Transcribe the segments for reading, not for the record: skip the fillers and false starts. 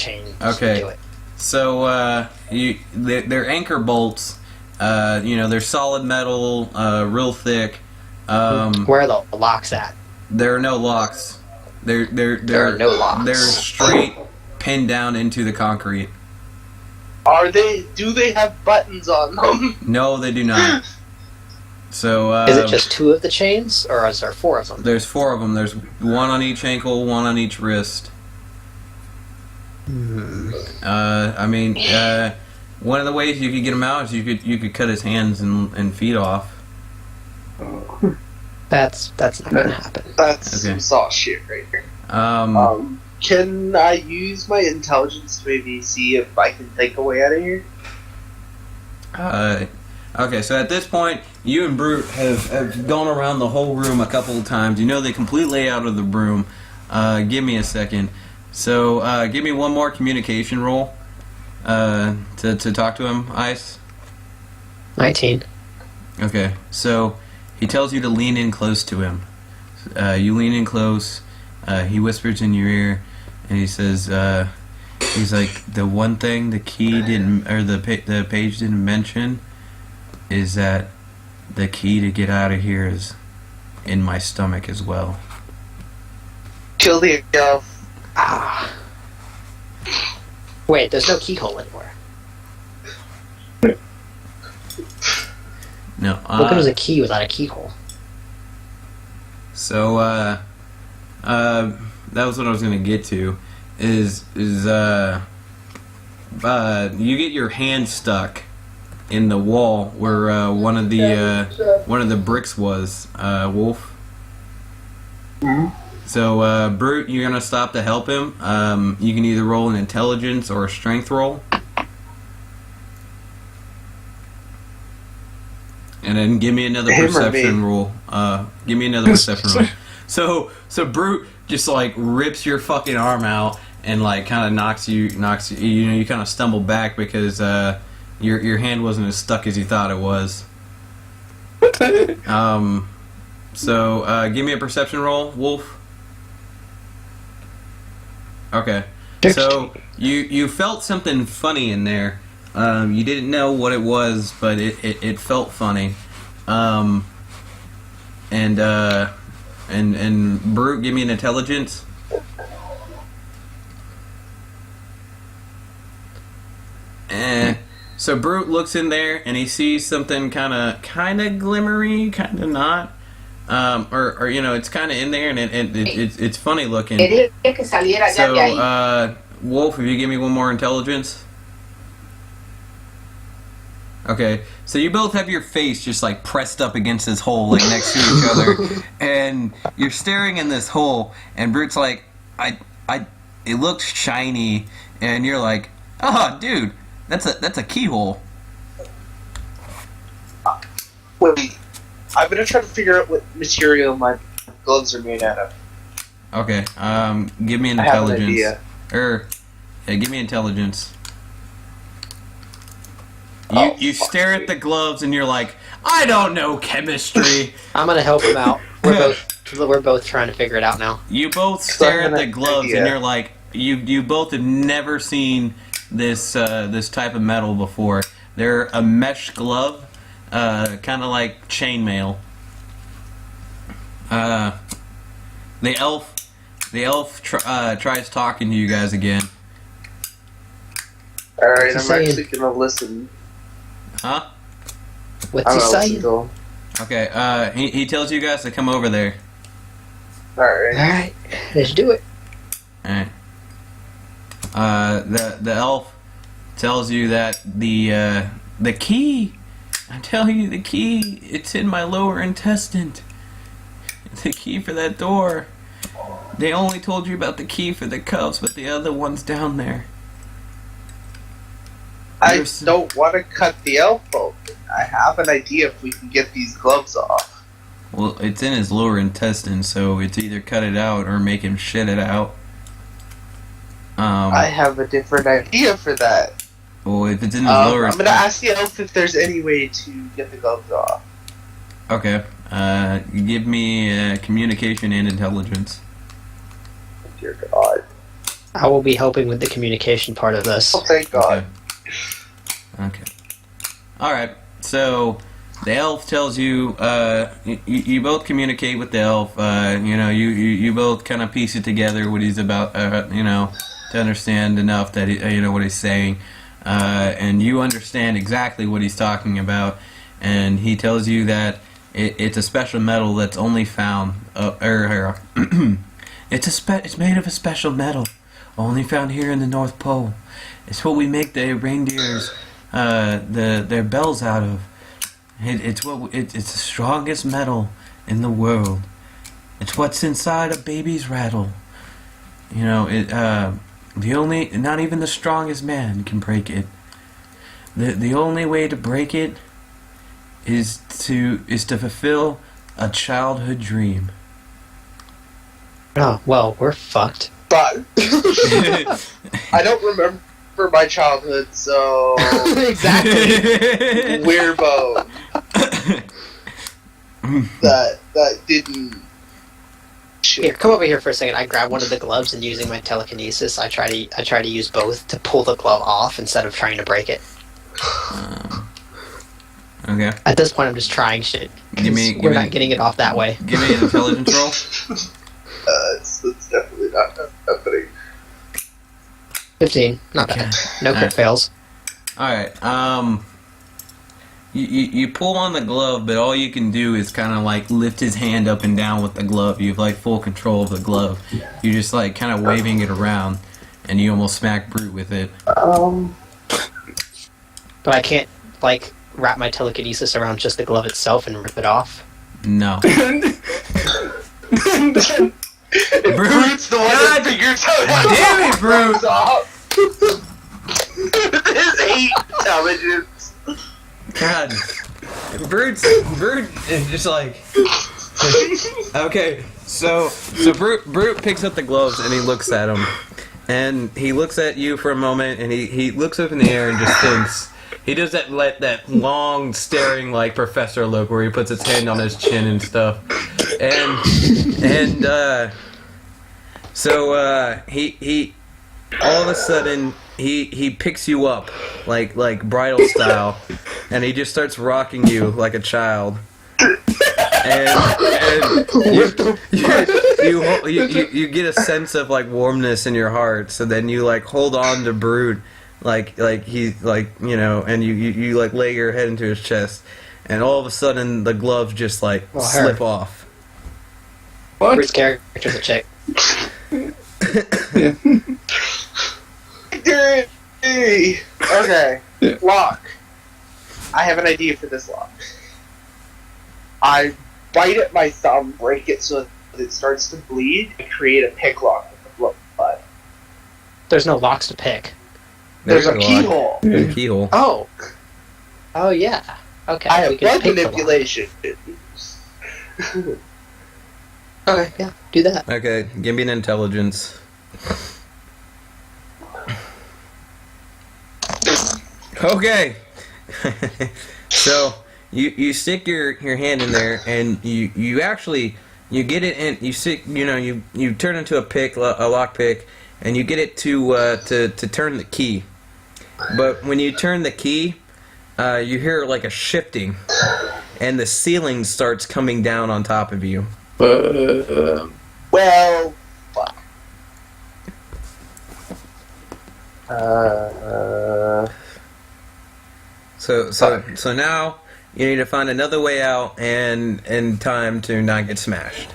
chains Okay. do it. So they're anchor bolts. They're solid metal, real thick. Where are the locks at? There are no locks. There are no locks. They're straight pinned down into the concrete. Do they have buttons on them? No, they do not. So is it just 2 of the chains, or is there 4 of them? There's 4 of them. There's 1 on each ankle, 1 on each wrist. One of the ways you could get him out is you could cut his hands and feet off. That's not gonna happen. That's some soft shit right here. Can I use my intelligence to maybe see if I can think a way out of here? Okay, so at this point, you and Brute have gone around the whole room a couple of times. You know the complete layout of the room. Give me a second. So, give me one more communication roll to talk to him, Ice. 19. Okay, so he tells you to lean in close to him. You lean in close. He whispers in your ear, and he says, he's like, the one thing the key didn't, or the page didn't mention, is that the key to get out of here is in my stomach as well. Kill the elf. Ah. Wait, there's no keyhole anywhere. No. What good is a key without a keyhole? So, that was what I was gonna get to. Is you get your hand stuck in the wall where one of the bricks was, Wolf. Mm-hmm. So, Brute, you're gonna stop to help him. You can either roll an intelligence or a strength roll. And then give me another perception roll. Give me another perception roll. So Brute just like rips your fucking arm out and like kind of knocks you. You kind of stumble back because your hand wasn't as stuck as you thought it was. So give me a perception roll, Wolf. Okay. So you felt something funny in there. You didn't know what it was, but it felt funny. And Brute, give me an intelligence. So Brute looks in there and he sees something kind of glimmery, kind of not. Or it's kind of in there and it's funny looking. So Wolf, if you give me one more intelligence. Okay, so you both have your face just like pressed up against this hole, like next to each other, and you're staring in this hole, and Brute's like, it looks shiny, and you're like, oh, dude, that's a keyhole. Wait, I'm gonna try to figure out what material my gloves are made out of. Okay, give me an intelligence. Give me intelligence. You stare at the gloves and you're like, I don't know chemistry. I'm gonna help him out. We're both trying to figure it out now. You both stare at the gloves and you're like, you both have never seen this type of metal before. They're a mesh glove, kind of like chainmail. The elf tries talking to you guys again. Alright, I'm actually gonna listen. Huh? What's he saying? Okay, he tells you guys to come over there. Alright, let's do it. Alright. The elf tells you that the key, I'm telling you, the key, it's in my lower intestine. The key for that door. They only told you about the key for the cuffs, but the other one's down there. I don't want to cut the elf open. I have an idea if we can get these gloves off. Well, it's in his lower intestine, so it's either cut it out or make him shit it out. I have a different idea for that. Well, if it's in his lower... I'm going to ask the elf if there's any way to get the gloves off. Okay. Give me communication and intelligence. Dear God. I will be helping with the communication part of this. Oh, thank God. Okay. Alright, so the elf tells you, you both communicate with the elf, you both kind of piece it together what he's about, to understand enough that, what he's saying, and you understand exactly what he's talking about, and he tells you that it's a special metal that's only found, it's made of a special metal, only found here in the North Pole. It's what we make the reindeers, their bells out of. It's the strongest metal in the world. It's what's inside a baby's rattle. Not even the strongest man can break it. The only way to break it is to fulfill a childhood dream. Oh, well, we're fucked. But I don't remember my childhood, so Exactly. we're both. that didn't. Shit. Here, come over here for a second. I grab one of the gloves and using my telekinesis, I try to use both to pull the glove off instead of trying to break it. Okay. At this point, I'm just trying shit. We're not getting it off that way. Give me an intelligence roll. It's definitely not happening. 15. Not bad. No crit fails. Alright, you pull on the glove, but all you can do is kind of like lift his hand up and down with the glove. You have like full control of the glove. You're just like kind of waving it around, and you almost smack Brute with it. But I can't, like, wrap my telekinesis around just the glove itself and rip it off. No. Brute's the one that figures out how Damn it, Brute! His 8 intelligence. God. Brute is just like... Okay, so Brute picks up the gloves and he looks at them. And he looks at you for a moment and he looks up in the air and just thinks... He does that long staring like professor look where he puts his hand on his chin and stuff. So he all of a sudden he picks you up like bridal style, and he just starts rocking you like a child. And you get a sense of like warmness in your heart. So then you like hold on to Brood, like he's like and you like lay your head into his chest, and all of a sudden the gloves just like slip off. What? Brute's character's a chick. Okay, lock. I have an idea for this lock. I bite at my thumb, break it so that it starts to bleed, and create a pick lock with the blood. There's no locks to pick. There's a keyhole. There's a keyhole. Oh. Oh yeah. Okay. I have blood manipulation. Okay, yeah, do that. Okay, give me an intelligence. Okay. So you stick your hand in there, and you actually get it in. You stick, you turn into a lock pick, and you get it to turn the key. But when you turn the key, you hear like a shifting, and the ceiling starts coming down on top of you. Well, fuck. So now you need to find another way out and time to not get smashed.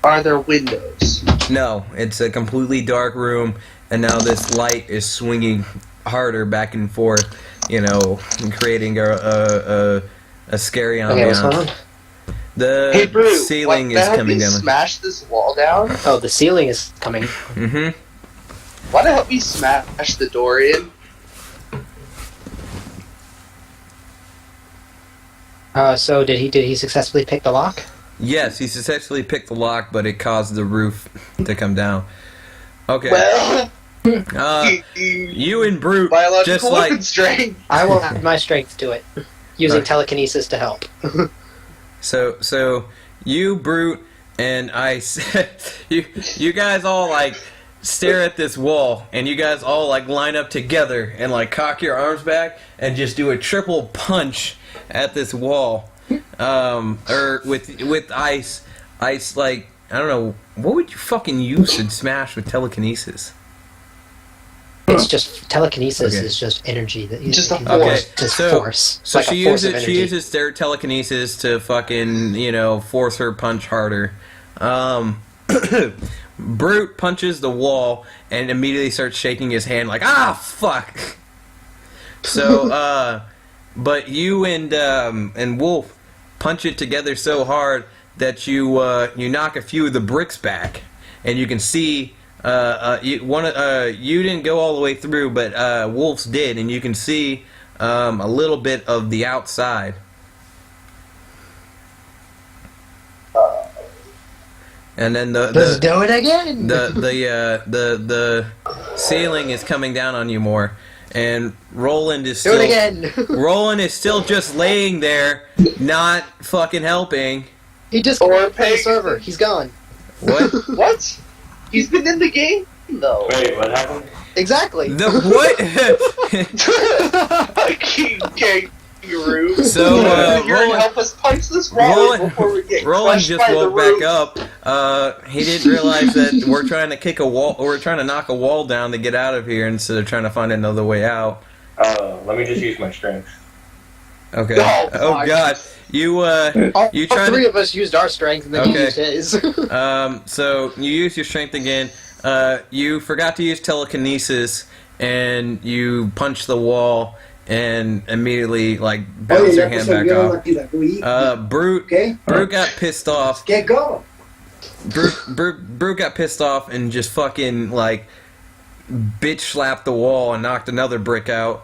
Are there windows? No, it's a completely dark room, and now this light is swinging harder back and forth, creating a scary ambiance. Okay, what's going on? The Brute, ceiling is coming down. Smash this wall down. Oh, the ceiling is coming. Mm-hmm. Why don't help me smash the door in? So did he successfully pick the lock? Yes, he successfully picked the lock, but it caused the roof to come down. Okay. Well, you and Brute biological just like constraint. I will add my strength to it, using telekinesis to help. So you, Brute, and you guys all like stare at this wall, and you guys all like line up together and like cock your arms back and just do a triple punch at this wall, or with ice. Like, I don't know, what would you fucking use to smash with telekinesis? It's just telekinesis Okay. is just energy that Just a can- force. Just so, force. So Like a she force of uses energy. their telekinesis to fucking force her punch harder. Brute punches the wall and immediately starts shaking his hand like, ah, fuck. So but you and Wolf punch it together so hard that you knock a few of the bricks back, and you can see you didn't go all the way through, but Wolf's did, and you can see a little bit of the outside. And then Let's do it again. the ceiling is coming down on you more, and Roland is do still it again. Roland is still just laying there, not fucking helping. He just Or got from the pay- server. He's gone. What? What? He's been in the game though. Wait, what happened? Exactly. The what? Kangaroo. So, You're here Roland- to help us punch this wall Roland- before we get Roland crushed just by the woke back roof. up. He didn't realize that we're trying to kick a wall. We're trying to knock a wall down to get out of here instead of trying to find another way out. Let me just use my strength. Okay. Oh, Oh my. God. You all you trying three to of us used our strength, and then he Okay. used his. so you use your strength again. You forgot to use telekinesis, and you punch the wall, and immediately like bounce your hand back off. Brute got pissed off. Get going. Brute got pissed off and just fucking like bitch slapped the wall and knocked another brick out.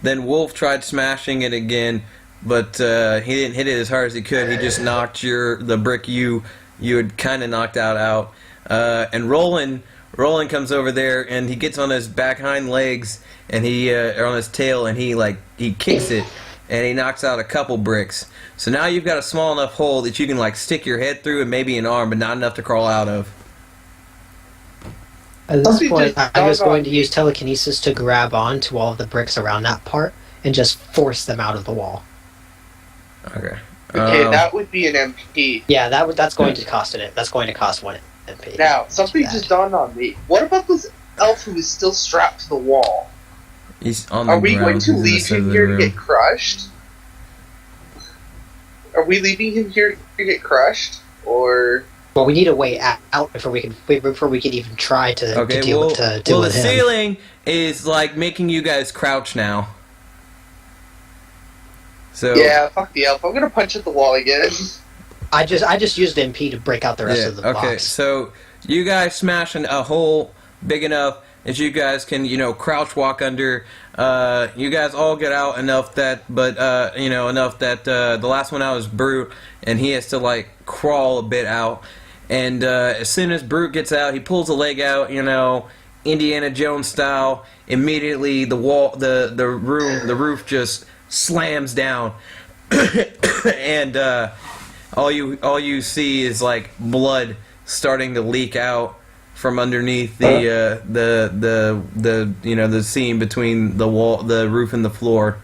Then Wolf tried smashing it again, but he didn't hit it as hard as he could. He just knocked the brick you had kind of knocked out. And Roland comes over there and he gets on his back hind legs and or on his tail, and he kicks it and he knocks out a couple bricks. So now you've got a small enough hole that you can like stick your head through and maybe an arm, but not enough to crawl out of. At this Something point, just I'm just dug on going to use telekinesis to grab on to all of the bricks around that part and just force them out of the wall. Okay. Okay, that would be an MP. Yeah, that's going to cost it. That's going to cost 1 MP. Now, something Bad. just dawned on me. What about this elf who is still strapped to the wall? He's on the Are we ground. going to He's in the leave center of him the here to room. get crushed? Are we leaving him here to get crushed? Or... Well, we need a way out before we can even try to deal with the him. ceiling is like making you guys crouch now. So Yeah, fuck the elf. I'm gonna punch at the wall again. I just used MP to break out the rest of the okay. box. So you guys smashing a hole big enough that you guys can crouch walk under. You guys all get out enough that, the last one out is Brute, and he has to like crawl a bit out. And as soon as Brute gets out, he pulls a leg out, Indiana Jones style. Immediately, the roof just slams down, and all you see is like blood starting to leak out from underneath the seam between the wall, the roof, and the floor.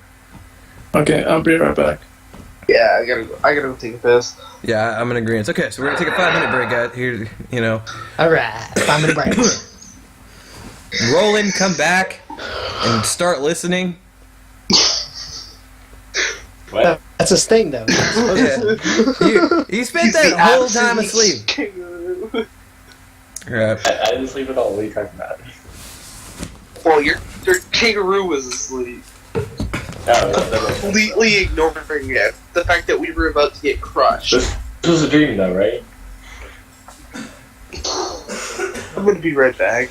Okay, I'll be right back. Yeah, I gotta go take a piss. Yeah, I'm in agreement. Okay, so we're gonna take a 5-minute break, guys. Here, Alright, 5 minute break. Roland, come back and start listening. What? That's his thing, though. Okay. You spent He's that the whole time absolute asleep. kangaroo. Right. I didn't sleep at all. What are you talking about? Well, your kangaroo was asleep. No, that was Completely ignoring it. The fact that we were about to get crushed. This was a dream, though, right? I'm gonna be right back.